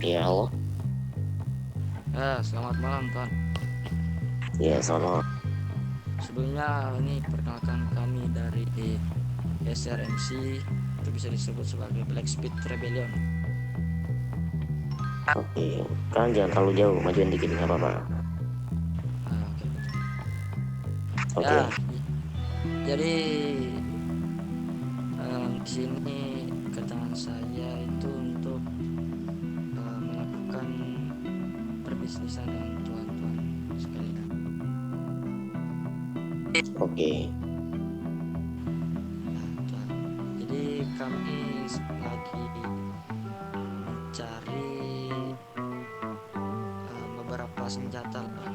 Iya, halo. Ya, selamat malam, Tuan. Iya, selamat. Sebelumnya ini perkenalkan kami dari SRMC, itu bisa disebut sebagai Black Speed Rebellion. Oke, kan jangan terlalu jauh, majuin dikit nggak apa-apa. Oke. Oke, Ya, jadi di sini kedatangan saya itu untuk melakukan perbisnisan dengan tuan-tuan sekalian. oke, Nah, Tuan. Jadi kami lagi mencari beberapa senjata lah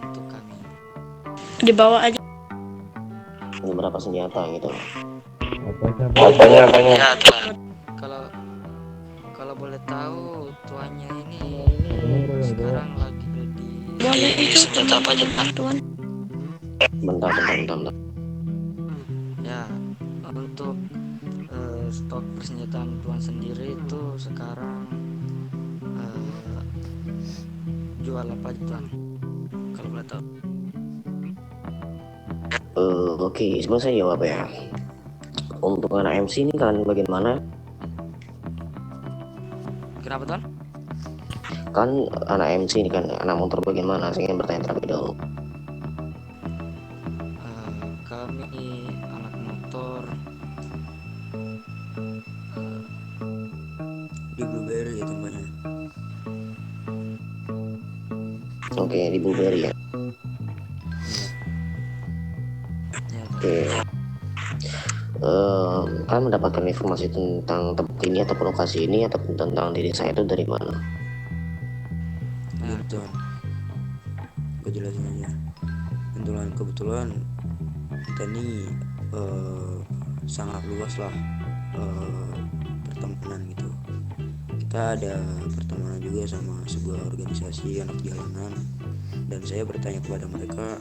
untuk kami. Dibawa aja. ini berapa senjata gitu? Apanya? Ya, Tuan. Kalau kalau boleh tahu tuannya ini sekarang lagi di Boleh itu senjata apa aja Tuan? Bentar, bentar, bentar, bentar. ya untuk stok persenjataan tuan sendiri itu sekarang jual apa aja tuan? Kalau boleh tahu. Oke, sebenarnya saya jawab ya. Untuk anak MC ini kan bagaimana? Kenapa tuan? Kan anak MC ini kan anak motor bagaimana? Saya ingin bertanya terlebih dahulu. Kami anak motor di Blueberry ya tempatnya. Oke, di Blueberry ya. Ya, Oke. Kan mendapatkan informasi tentang tempat ini ataupun lokasi ini ataupun tentang diri saya itu dari mana? Nah, tuan, gue jelasin aja. Kebetulan kita ini sangat luas lah pertemanan gitu. Kita ada pertemanan juga sama sebuah organisasi anak jalanan, dan saya bertanya kepada mereka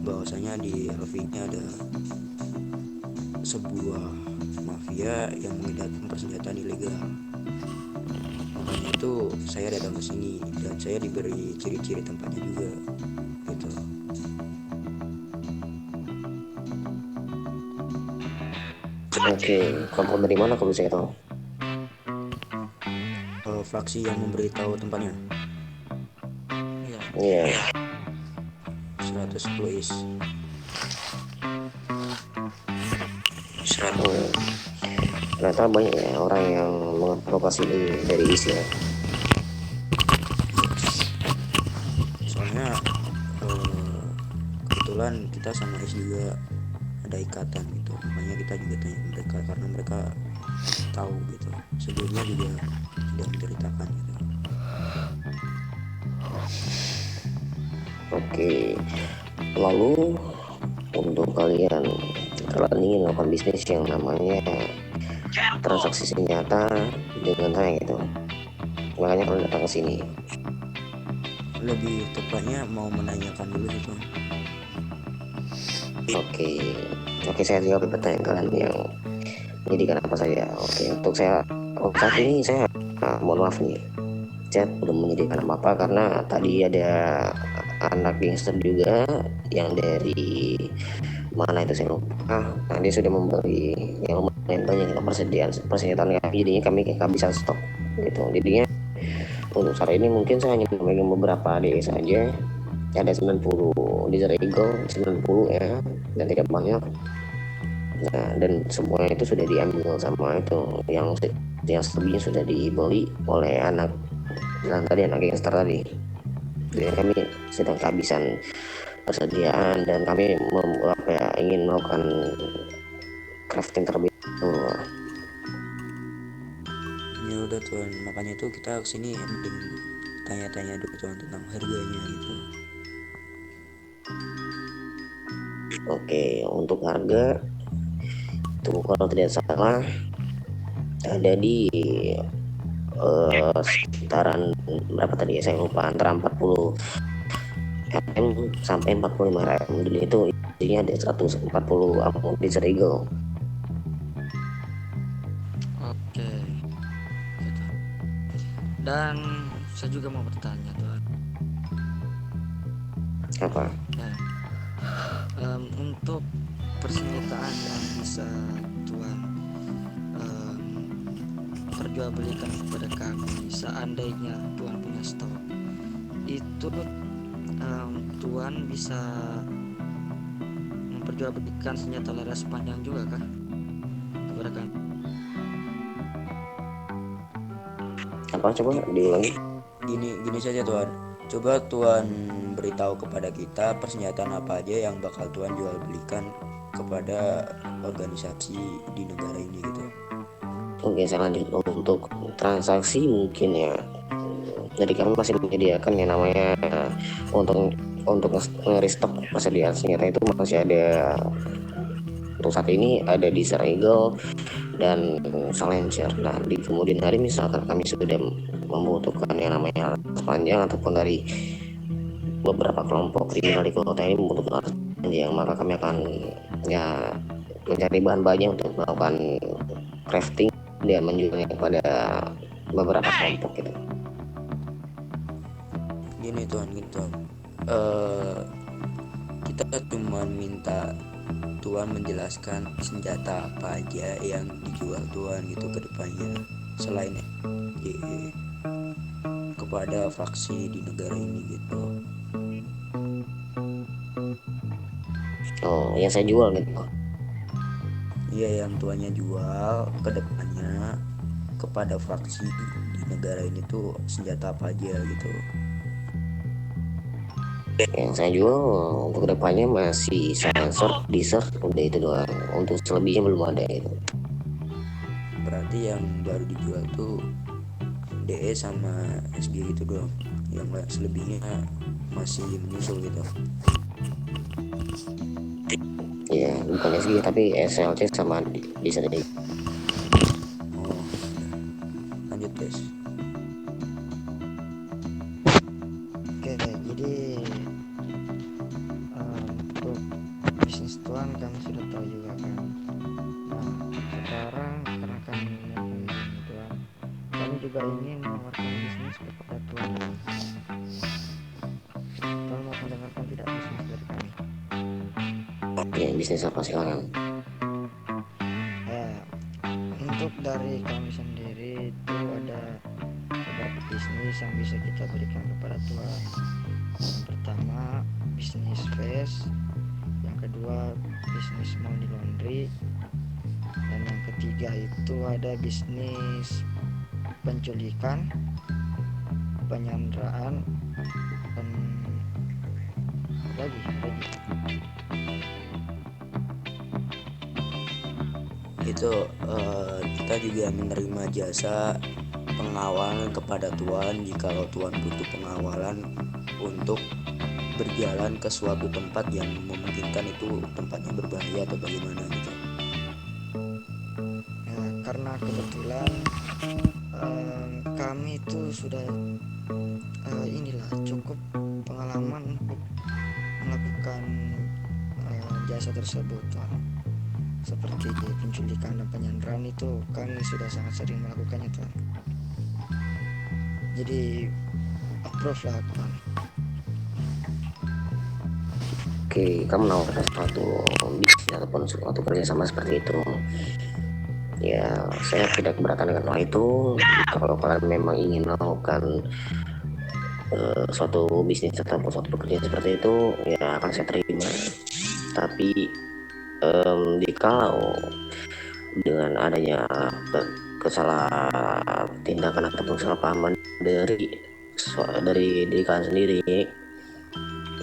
bahwasanya di LV ini ada sebuah mafia yang mengedarkan persenjataan ilegal. Makanya itu saya datang ke sini dan saya diberi ciri-ciri tempatnya juga gitu. Oke, kelompok dari mana kalau saya tahu? Fraksi yang memberitahu tempatnya. Iya. 110 is. Ternyata banyak ya orang yang mengaplikasi dari isi ya. Soalnya kebetulan kita sama is juga ada ikatan gitu, makanya kita juga tanya ke mereka karena mereka tahu gitu. Sebelumnya juga tidak menceritakan gitu. Oke, lalu untuk kalian ingin melakukan bisnis yang namanya transaksi senjata dengan saya gitu, makanya kalian datang ke sini. Lebih tepatnya mau menanyakan dulu gitu. Oke, saya jawab pertanyaan kalian yang pendidikan apa saja. Oke, untuk saya saat ini saya mohon maaf nih, saya belum menyediakan apa-apa karena tadi ada anak gangster juga yang dari mana itu saya lupa. Nah, dia sudah memberi yang lumayan banyak persenjataan kami, jadinya kami bisa stok gitu. Jadinya untuk saat ini mungkin saya hanya memegang beberapa ADE saja. Ada 90 Desert Eagle 90 ya, dan tidak banyak. Nah, dan semuanya itu sudah diambil sama itu yang selebihnya sudah dibeli oleh anak gangster tadi. Jadi kami sedang kehabisan persediaan dan kami ingin melakukan crafting terlebih dahulu. Ya udah tuan, makanya tuh kita kesini mending tanya-tanya dulu tuan tentang harganya gitu. Oke, untuk harga itu kalau tidak salah ada di sekitaran berapa tadi ya, saya lupa, antara 40 RM sampai 45 RM. Jadi itu isinya ada 140 ammo di Eagle. Oke gitu. Dan saya juga mau bertanya Tuhan, Apa? ya, untuk persenjataan yang bisa Tuhan em, perjualbelikan kepada kami, seandainya Tuhan punya stok, itu Tuhan bisa memperjualbelikan senjata laras panjang juga kah kepada kami? Apa, coba diulangi. Gini saja Tuhan, coba Tuhan beritahu kepada kita persenjataan apa aja yang bakal Tuhan jual belikan kepada organisasi di negara ini gitu. Oke, saya lanjut untuk transaksi mungkin ya. Jadi kami masih menyediakan yang namanya untuk nge-restock persediaan senjata itu masih ada. Untuk saat ini ada Desert Eagle dan Silencer. Nah, di kemudian hari misalkan kami sudah membutuhkan yang namanya sepanjang ataupun dari beberapa kelompok kriminal di kota ini membutuhkan sepanjang, maka kami akan ya mencari bahan-bahannya untuk melakukan crafting dan menjualnya kepada beberapa kelompok gitu. Gini Tuhan, Eh, kita cuma minta Tuhan menjelaskan senjata apa aja yang dijual Tuhan gitu ke depannya, selain kepada faksi di negara ini gitu. Oh, yang saya jual gitu. Iya, yang tuannya jual ke depannya kepada faksi di negara ini tuh senjata apa aja gitu. Yang saya jual untuk kedepannya masih Silencer, Desert, udah itu doang. Untuk selebihnya belum ada itu. Berarti yang baru dijual tuh DE sama SG gitu doang, yang selebihnya masih menyusul gitu. Ya, bukan SG tapi SLC sama Desert. Oh, lanjut guys. Oke, jadi untuk bisnis tuan kami sudah tahu juga kan. Nah, sekarang karena kami mempunyai tuan, kami juga ingin menawarkan bisnis kepada tuan. Tuan mau mendengarkan tidak bisnis dari kami? Oke, bisnis apa sekarang? Ya, untuk dari kami sendiri itu ada beberapa bisnis yang bisa kita berikan kepada tuan. Yang pertama bisnis face, yang kedua bisnis money laundry, dan yang ketiga itu ada bisnis penculikan, penyanderaan, dan lagi. Itu kita juga menerima jasa pengawalan kepada Tuhan jikalau Tuhan butuh pengawalan untuk berjalan ke suatu tempat yang memungkinkan itu tempatnya berbahaya atau bagaimana gitu. Ya, karena kebetulan kami itu sudah inilah cukup pengalaman untuk melakukan jasa tersebut Tuan. Seperti penculikan dan penyanderaan itu kami sudah sangat sering melakukannya Tuan. Jadi approve lah Tuan. Oke, kamu menawarkan suatu bisnis ataupun suatu kerjasama seperti itu. Ya, saya tidak keberatan dengan hal itu. Kalau kalian memang ingin melakukan suatu bisnis ataupun suatu pekerjaan seperti itu, ya akan saya terima. Tapi jikalau dengan adanya kesalahan tindakan ataupun kesalahpahaman dari diri kalian sendiri,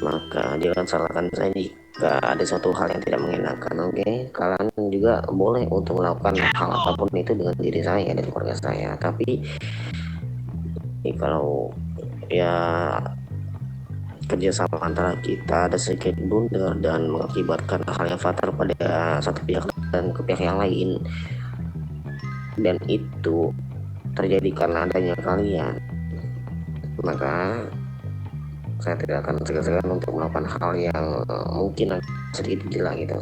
maka jangan salahkan saya jika ada suatu hal yang tidak mengenakan. Oke, kalian juga boleh untuk melakukan hal apapun itu dengan diri saya dan keluarga saya, tapi kalau ya kerjasama antara kita ada sedikit blunder dan mengakibatkan hal yang fatal pada satu pihak dan ke pihak yang lain, dan itu terjadi karena adanya kalian, maka saya tidak akan segan-segan untuk melakukan hal yang mungkin sedikit gila gitu.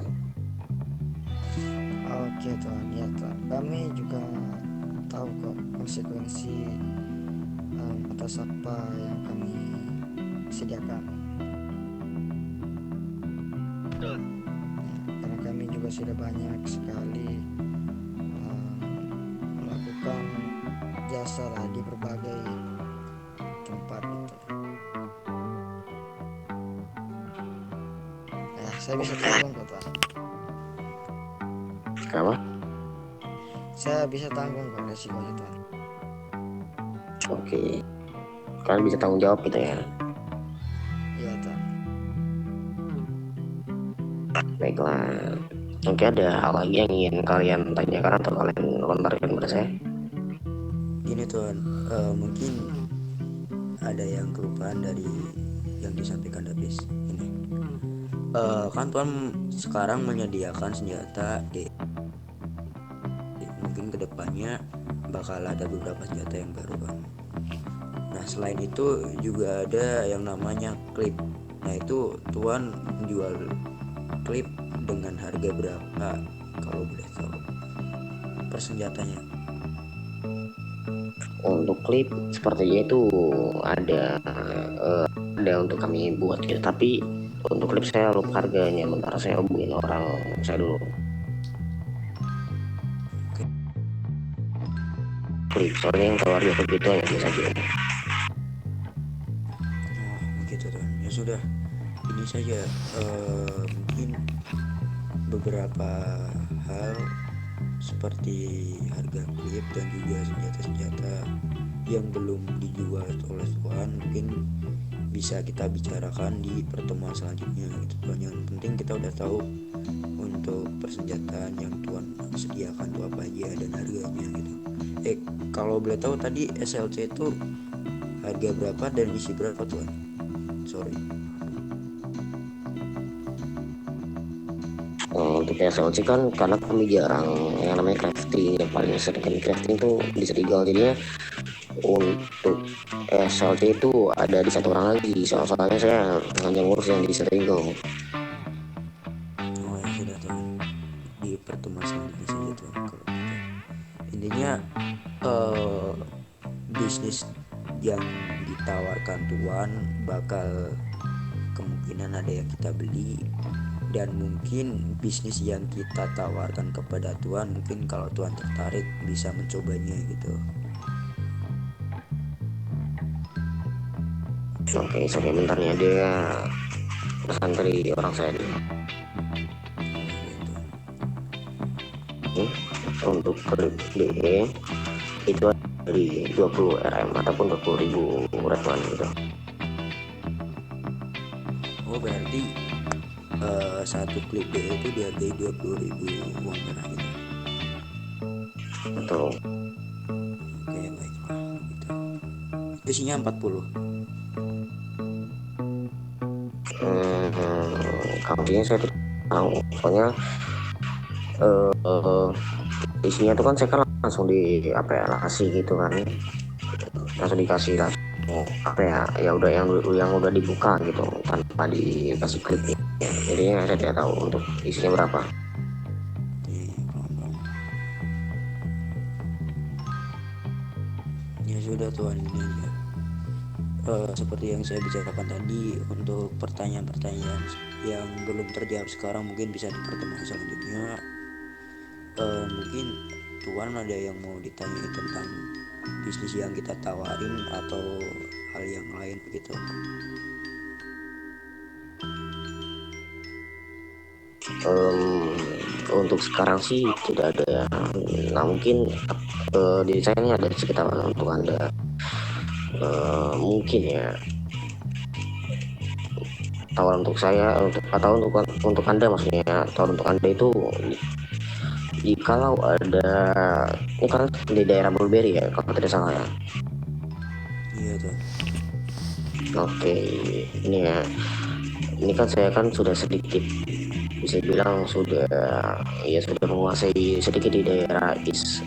Oke Tuan, ya Tuan. Kami juga tahu kok konsekuensi atas apa yang kami sediakan. Ya, karena kami juga sudah banyak sekali melakukan jasa lah di berbagai tempat gitu. Ya, saya bisa tanggung kok Tuan. Kenapa? Saya bisa tanggung kok resikonya Tuan. Oke, kalian bisa tanggung jawab gitu ya. Iya Tuan. Baiklah. Oke, ada hal lagi yang ingin kalian tanyakan atau kalian lontarkan pada saya? Gini Tuan, mungkin ada yang kelupaan dari yang disampaikan Davis ini. Kan Tuan sekarang menyediakan senjata mungkin kedepannya bakal ada beberapa senjata yang baru kan. Nah selain itu juga ada yang namanya klip. Nah itu Tuan menjual klip dengan harga berapa kalau boleh tahu per senjatanya? Untuk klip sepertinya itu ada untuk kami buat gitu, tapi untuk klip saya lupa harganya. Bentar saya hubungin orang saya dulu. Klip soalnya yang tawar ya begitu ya biasa aja. Oh begitu Tuan. Ya sudah, ini saja mungkin beberapa hal seperti harga klip dan juga senjata-senjata yang belum dijual oleh Tuan mungkin bisa kita bicarakan di pertemuan selanjutnya gitu Tuan. Yang penting kita udah tahu untuk persenjataan yang Tuan sediakan itu apa aja dan harganya gitu. Kalau boleh tahu tadi SLC itu harga berapa dan isi berapa Tuan? Sorry. Untuk SLC kan karena kami jarang yang namanya crafting, yang paling sering kami crafting itu di Serigal, jadinya untuk SLC itu ada di satu orang lagi, soalnya saya hanya ngurus yang di Serigal. Oh ya sudah Tuan, di pertemuan selanjutnya saja Tuan kalau gitu. Intinya bisnis yang ditawarkan Tuan bakal kemungkinan ada yang kita beli, dan mungkin bisnis yang kita tawarkan kepada Tuan mungkin kalau Tuan tertarik bisa mencobanya gitu. Oke, sampai bentar nih, ada pesan dari orang saya dulu. Untuk klip DE itu dari 20 RM ataupun 20.000 Redman gitu. Oh berarti satu klip DE itu dihargai 20.000 uang merah gitu. Betul. Oke baiklah gitu. Isinya 40. Kamunya saya tidak tahu, pokoknya isinya itu kan saya kan langsung di apa ya, kasih gitu kan, langsung dikasih langsung apa ya udah yang udah dibuka gitu tanpa dikasih klipnya, jadinya saya tidak tahu untuk isinya berapa. Ya sudah Tuan, ini aja. Seperti yang saya bicarakan tadi, untuk pertanyaan-pertanyaan yang belum terjawab sekarang mungkin bisa di pertemuan selanjutnya. Mungkin Tuan ada yang mau ditanya tentang bisnis yang kita tawarin atau hal yang lain begitu. Untuk sekarang sih tidak ada. Nah mungkin di saya ini ada sekitar untuk Anda, mungkin ya tawaran untuk saya untuk Anda, maksudnya tawaran untuk Anda itu jikalau ada, ini kan di daerah Mulberry ya kalau tidak salah ya. Iya Tuan. Oke, ini ya, ini kan saya kan sudah sedikit bisa bilang sudah menguasai sedikit di daerah East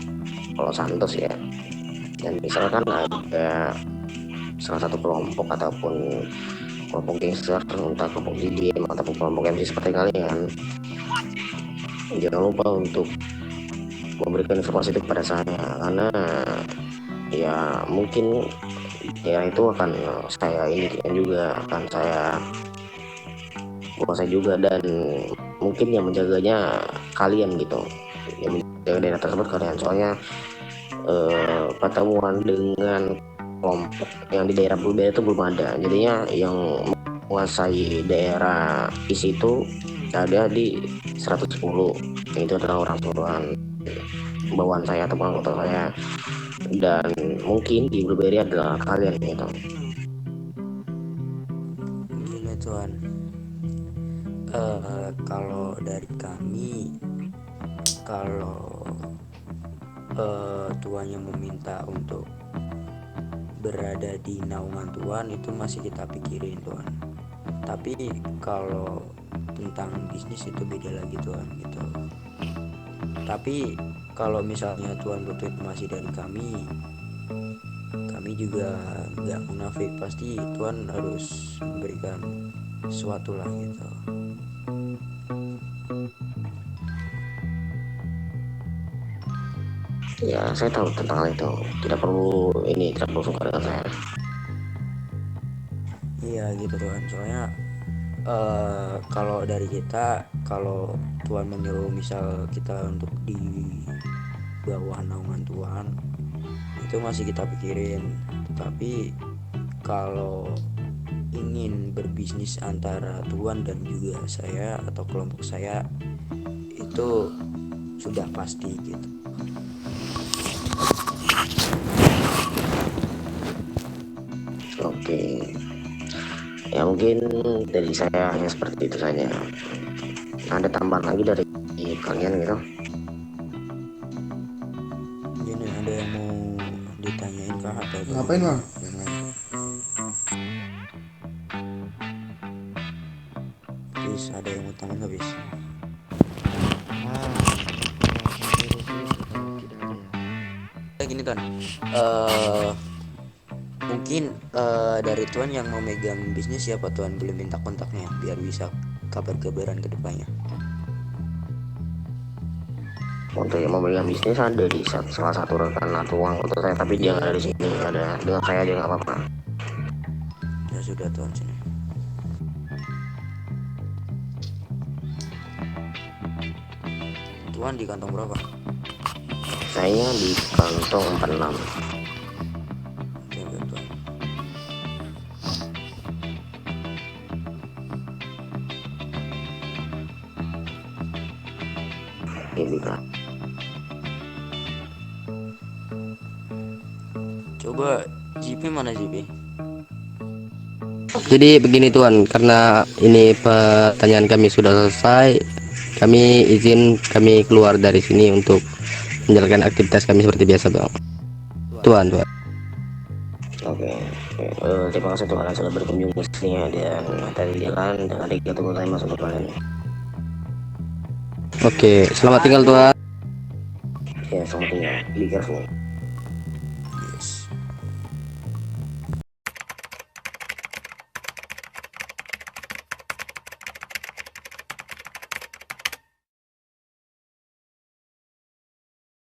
Los Santos ya, dan misalkan ada salah satu kelompok ataupun kelompok gangster, entah kelompok DDM ataupun kelompok MC seperti kalian, jangan lupa untuk memberikan informasi itu kepada saya, karena ya mungkin daerah itu akan saya ini juga, akan saya kuasai juga, dan mungkin yang menjaganya kalian gitu, yang menjaga daerah tersebut kalian. Soalnya pertemuan dengan kelompok yang di daerah berbeda itu belum ada, jadinya yang menguasai daerah di situ ada di 110, itu adalah orang Turuan bawaan saya atau anggota saya, dan mungkin di Blueberry adalah kalian gitu. Gini Tuan, kalau dari kami, kalau Tuan yang meminta untuk berada di naungan Tuan, itu masih kita pikirin Tuan. Tapi kalau tentang bisnis itu beda lagi Tuan gitu. Tapi kalau misalnya Tuan butuh informasi dari kami juga nggak munafik, pasti Tuan harus memberikan sesuatu lah gitu. Ya, saya tahu tentang hal itu, tidak perlu suka dengan saya. Iya gitu Tuan, soalnya kalau dari kita, kalau Tuan menyuruh misal kita untuk di bawah naungan Tuan, itu masih kita pikirin. Tapi kalau ingin berbisnis antara Tuan dan juga saya atau kelompok saya, itu sudah pasti gitu. Oke, ya mungkin dari saya hanya seperti itu saja. Ada tambahan lagi dari kalian gitu? Jadi ada yang mau ditanyain kah atau Ngapain bang? yang lain? Bis ada yang mau tambahin nggak bis? Nah, sendiri sih tidak ada ya. Gini Tuan, mungkin dari Tuan yang mau megang bisnis siapa Tuan, boleh minta kontaknya biar bisa kabar-kabaran ke depannya. Untuk yang memegang bisnis ada di salah satu rekan atau uang untuk saya, tapi dia nggak ada di sini, ada dengan saya aja nggak apa-apa. Ya sudah Tuan, sini. Tuan di kantong berapa? Saya di kantong 46. Oke, oke, Tuan. Ini kan. Coba JP mana JP? Jadi begini Tuan, karena ini pertanyaan kami sudah selesai, kami izin kami keluar dari sini untuk menjalankan aktivitas kami seperti biasa Bang. Tuan. Oke, terima kasih Tuhan sudah berkunjung ke sini ya, dan tadi jalan dan ada kita tunggu saya masuk ke kalian. Oke, selamat tinggal Tuan. Ya, selamat tinggal, be careful.